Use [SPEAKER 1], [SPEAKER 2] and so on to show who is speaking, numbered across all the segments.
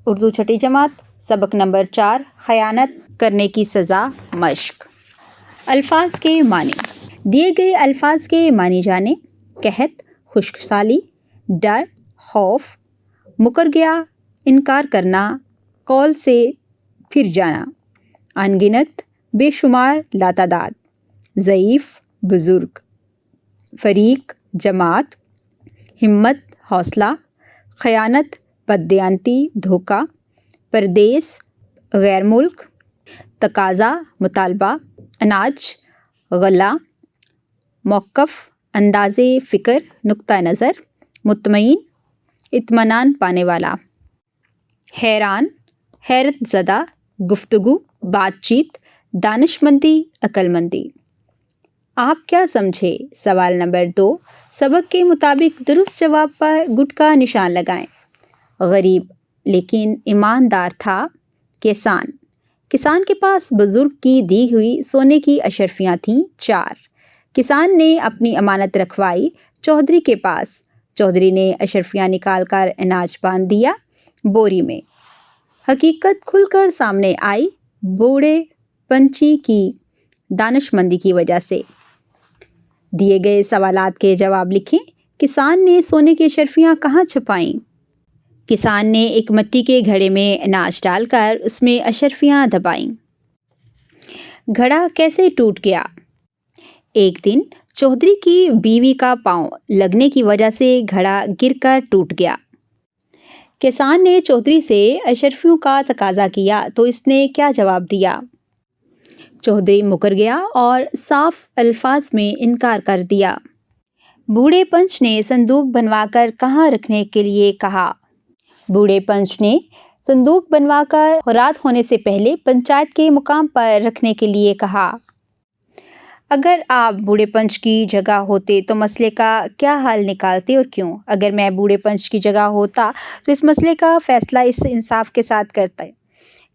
[SPEAKER 1] اردو چھٹی جماعت سبق نمبر 4 خیانت کرنے کی سزا مشق۔ الفاظ کے معنی۔ دیے گئے الفاظ کے معنی جانیں۔ قحط، خشک سالی، ڈر، خوف، مکر گیا، انکار کرنا، قول سے پھر جانا، ان گنت، بے شمار، لاتعداد، ضعیف، بزرگ، فریق، جماعت، ہمت، حوصلہ، خیانت، بددیانتی، دھوکہ، پردیس، غیر ملک، تقاضا، مطالبہ، اناج، غلہ، موقف، انداز فکر، نقطہ نظر، مطمئن، اطمینان پانے والا، حیران، حیرت زدہ، گفتگو، بات چیت، دانش مندی، عقل مندی۔ آپ کیا سمجھے؟ سوال نمبر 2 سبق کے مطابق درست جواب پر گٹ کا نشان لگائیں۔ غریب لیکن ایماندار تھا۔ کسان کے پاس بزرگ کی دی ہوئی سونے کی اشرفیاں تھیں 4۔ کسان نے اپنی امانت رکھوائی چودھری کے پاس۔ چودھری نے اشرفیاں نکال کر اناج باندھ دیا بوری میں۔ حقیقت کھل کر سامنے آئی بوڑھے پنچھی کی دانش مندی کی وجہ سے۔ دیے گئے سوالات کے جواب لکھیں۔ کسان نے سونے کی اشرفیاں کہاں چھپائیں؟ کسان نے ایک مٹی کے گھڑے میں اناج ڈال کر اس میں اشرفیاں دبائیں۔ گھڑا کیسے ٹوٹ گیا؟ ایک دن چودھری کی بیوی کا پاؤں لگنے کی وجہ سے گھڑا گر کر ٹوٹ گیا۔ کسان نے چودھری سے اشرفیوں کا تقاضا کیا تو اس نے کیا جواب دیا؟ چودھری مکر گیا اور صاف الفاظ میں انکار کر دیا۔ بوڑھے پنچ نے صندوق بنوا کر کہاں رکھنے کے لیے کہا؟ بوڑھے پنچ نے صندوق بنوا کر رات ہونے سے پہلے پنچایت کے مقام پر رکھنے کے لیے کہا۔ اگر آپ بوڑھے پنچ کی جگہ ہوتے تو مسئلے کا کیا حل نکالتے اور کیوں؟ اگر میں بوڑھے پنچ کی جگہ ہوتا تو اس مسئلے کا فیصلہ اس انصاف کے ساتھ کرتا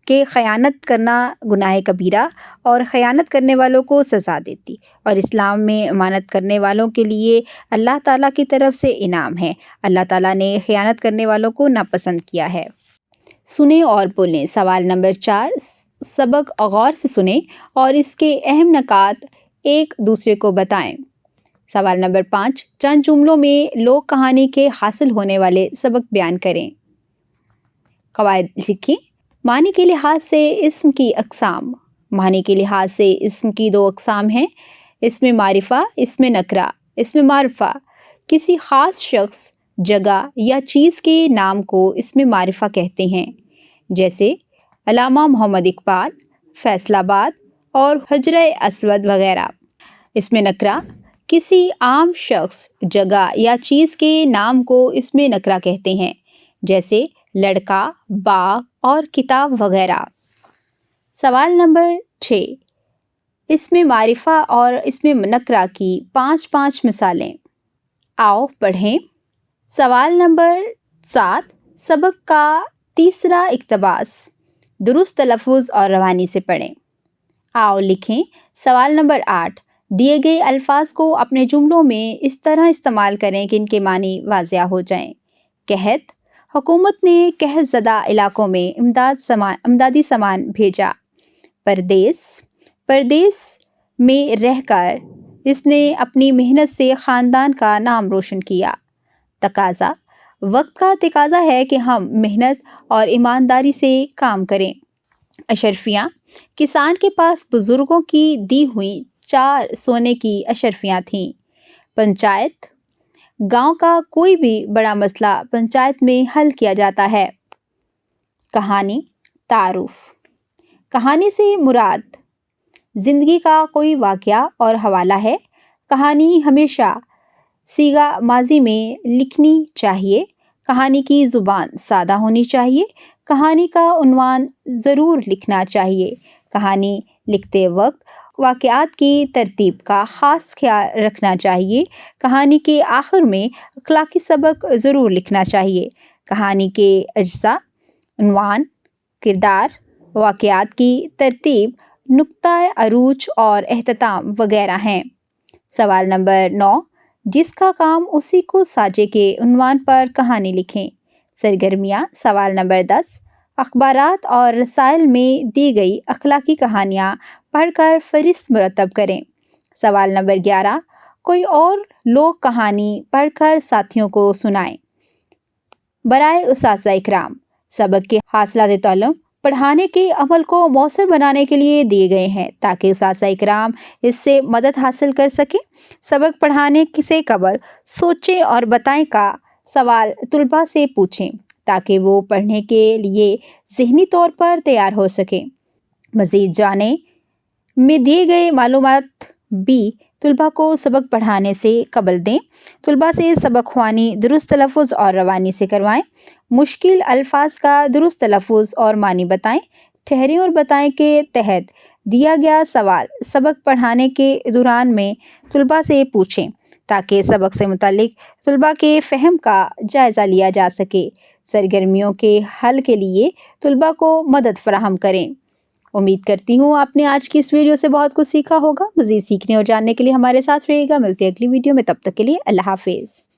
[SPEAKER 1] کہ خیانت کرنا گناہ کبیرہ اور خیانت کرنے والوں کو سزا دیتی، اور اسلام میں امانت کرنے والوں کے لیے اللہ تعالیٰ کی طرف سے انعام ہے۔ اللہ تعالیٰ نے خیانت کرنے والوں کو ناپسند کیا ہے۔ سنیں اور بولیں۔ سوال نمبر 4 سبق غور سے سنیں اور اس کے اہم نکات ایک دوسرے کو بتائیں۔ سوال نمبر 5 چند جملوں میں لوک کہانی کے حاصل ہونے والے سبق بیان کریں۔ قواعد لکھیں۔ معنی کے لحاظ سے اسم کی اقسام۔ معنی کے لحاظ سے اسم کی 2 اقسام ہیں، اسم معرفہ، اسم نکرہ۔ اسم معرفہ کسی خاص شخص، جگہ یا چیز کے نام کو اسم معرفہ کہتے ہیں، جیسے علامہ محمد اقبال، فیصل آباد اور حجرہ اسود وغیرہ۔ اسم نکرہ کسی عام شخص، جگہ یا چیز کے نام کو اسم نکرہ کہتے ہیں، جیسے لڑکا، باغ اور کتاب وغیرہ۔ سوال نمبر 6 اسم معرفہ اور اسم نکرہ کی 5 مثالیں۔ آؤ پڑھیں۔ سوال نمبر 7 سبق کا تیسرا اقتباس درست تلفظ اور روانی سے پڑھیں۔ آؤ لکھیں۔ سوال نمبر 8 دیے گئے الفاظ کو اپنے جملوں میں اس طرح استعمال کریں کہ ان کے معنی واضح ہو جائیں۔ قحط حکومت نے قحط زدہ علاقوں میں امدادی سامان بھیجا۔ پردیس میں رہ کر اس نے اپنی محنت سے خاندان کا نام روشن کیا۔ تقاضا وقت کا تقاضا ہے کہ ہم محنت اور ایمانداری سے کام کریں۔ اشرفیاں کسان کے پاس بزرگوں کی دی ہوئی 4 سونے کی اشرفیاں تھیں۔ پنچایت گاؤں کا کوئی بھی بڑا مسئلہ پنچایت میں حل کیا جاتا ہے۔ کہانی تعارف۔ کہانی سے مراد زندگی کا کوئی واقعہ اور حوالہ ہے۔ کہانی ہمیشہ صیغہ ماضی میں لکھنی چاہیے۔ کہانی کی زبان سادہ ہونی چاہیے۔ کہانی کا عنوان ضرور لکھنا چاہیے۔ کہانی لکھتے وقت واقعات کی ترتیب کا خاص خیال رکھنا چاہیے۔ کہانی کے آخر میں اخلاقی سبق ضرور لکھنا چاہیے۔ کہانی کے اجزاء عنوان، کردار، واقعات کی ترتیب، نقطۂ عروج اور اختتام وغیرہ ہیں۔ سوال نمبر 9 جس کا کام اسی کو سانچے کے عنوان پر کہانی لکھیں۔ سرگرمیاں۔ سوال نمبر 10 اخبارات اور رسائل میں دی گئی اخلاقی کہانیاں پڑھ کر فہرست مرتب کریں۔ سوال نمبر 11، کوئی اور لوک کہانی پڑھ کر ساتھیوں کو سنائیں۔ برائے اساتذہ اکرام، سبق کے حاصلات طلب پڑھانے کے عمل کو مؤثر بنانے کے لیے دیے گئے ہیں تاکہ اساتذہ اکرام اس سے مدد حاصل کر سکیں۔ سبق پڑھانے سے قبل سوچیں اور بتائیں کا سوال طلباء سے پوچھیں تاکہ وہ پڑھنے کے لیے ذہنی طور پر تیار ہو سکیں۔ مزید جانیں میں دیے گئے معلومات بھی طلباء کو سبق پڑھانے سے قبل دیں۔ طلباء سے سبق خوانی درست تلفظ اور روانی سے کروائیں۔ مشکل الفاظ کا درست تلفظ اور معنی بتائیں۔ ٹھہریں اور بتائیں کے تحت دیا گیا سوال سبق پڑھانے کے دوران میں طلباء سے پوچھیں تاکہ سبق سے متعلق طلباء کے فہم کا جائزہ لیا جا سکے۔ سرگرمیوں کے حل کے لیے طلباء کو مدد فراہم کریں۔ امید کرتی ہوں آپ نے آج کی اس ویڈیو سے بہت کچھ سیکھا ہوگا۔ مزید سیکھنے اور جاننے کے لیے ہمارے ساتھ رہیے گا۔ ملتے ہیں اگلی ویڈیو میں، تب تک کے لیے اللہ حافظ۔